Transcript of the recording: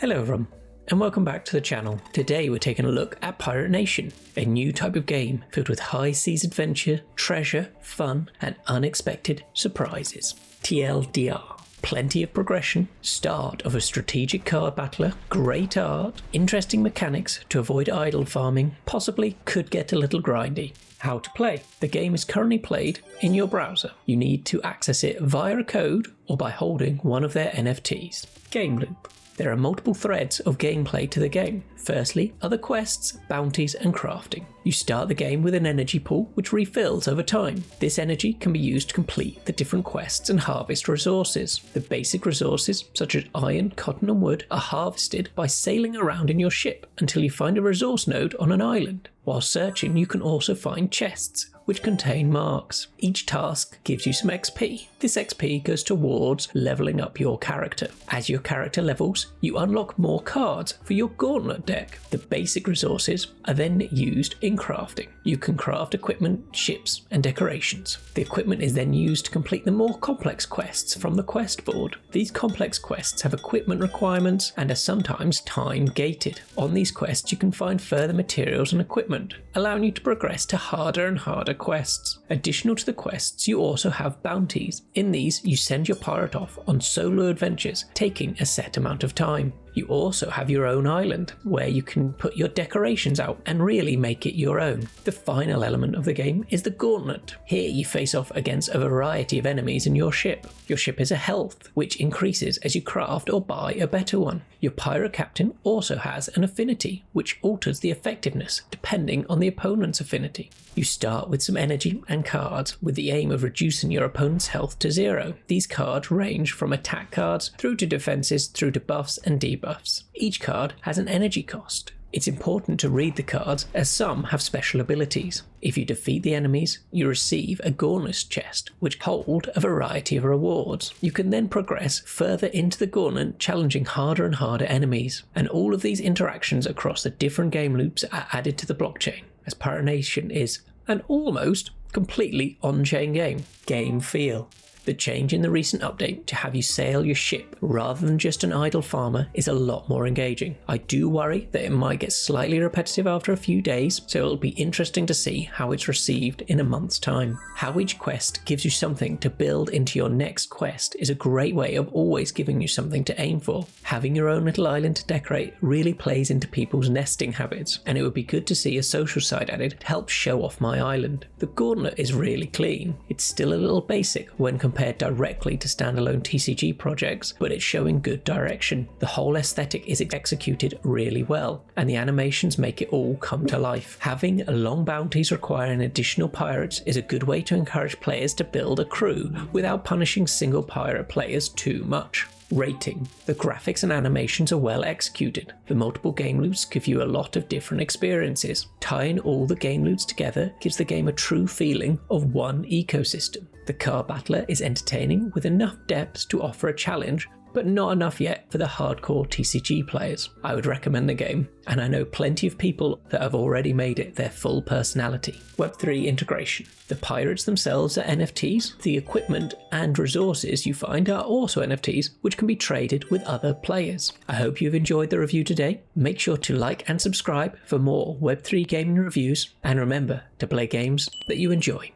Hello everyone, and welcome back to the channel. Today we're taking a look at Pirate Nation, a new type of game filled with high seas adventure, treasure, fun, and unexpected surprises. TLDR. Plenty of progression, start of a strategic card battler, great art, interesting mechanics to avoid idle farming, possibly could get a little grindy. How to play. The game is currently played in your browser. You need to access it via a code or by holding one of their NFTs. Game loop. There are multiple threads of gameplay to the game. Firstly, are the quests, bounties, and crafting. You start the game with an energy pool which refills over time. This energy can be used to complete the different quests and harvest resources. The basic resources, such as iron, cotton, and wood, are harvested by sailing around in your ship until you find a resource node on an island. While searching, you can also find chests, which contain marks. Each task gives you some XP. This XP goes towards leveling up your character. As your character levels, you unlock more cards for your gauntlet deck. The basic resources are then used in crafting. You can craft equipment, ships, and decorations. The equipment is then used to complete the more complex quests from the quest board. These complex quests have equipment requirements and are sometimes time gated. On these quests, you can find further materials and equipment, allowing you to progress to harder and harder quests. Additional to the quests, you also have bounties. In these, you send your pirate off on solo adventures, taking a set amount of time. You also have your own island, where you can put your decorations out and really make it your own. The final element of the game is the gauntlet. Here you face off against a variety of enemies in your ship. Your ship has a health, which increases as you craft or buy a better one. Your pirate captain also has an affinity, which alters the effectiveness depending on the opponent's affinity. You start with some energy and cards with the aim of reducing your opponent's health to 0. These cards range from attack cards through to defenses through to buffs and debuffs. Each card has an energy cost. It's important to read the cards as some have special abilities. If you defeat the enemies, you receive a gauntlet chest which hold a variety of rewards. You can then progress further into the gauntlet, challenging harder and harder enemies. And all of these interactions across the different game loops are added to the blockchain, as Pirate Nation is an almost completely on-chain game. Game feel. The change in the recent update to have you sail your ship rather than just an idle farmer is a lot more engaging. I do worry that it might get slightly repetitive after a few days, so it'll be interesting to see how it's received in a month's time. How each quest gives you something to build into your next quest is a great way of always giving you something to aim for. Having your own little island to decorate really plays into people's nesting habits, and it would be good to see a social side added to help show off my island. The gauntlet is really clean. It's still a little basic when compared directly to standalone TCG projects, but it's showing good direction. The whole aesthetic is executed really well, and the animations make it all come to life. Having long bounties requiring additional pirates is a good way to encourage players to build a crew without punishing single pirate players too much. Rating. The graphics and animations are well executed. The multiple game loops give you a lot of different experiences. Tying all the game loops together gives the game a true feeling of one ecosystem. The card battler is entertaining with enough depth to offer a challenge, but not enough yet for the hardcore TCG players. I would recommend the game, and I know plenty of people that have already made it their full personality. Web3 integration. The pirates themselves are NFTs. The equipment and resources you find are also NFTs, which can be traded with other players. I hope you've enjoyed the review today. Make sure to like and subscribe for more Web3 gaming reviews, and remember to play games that you enjoy.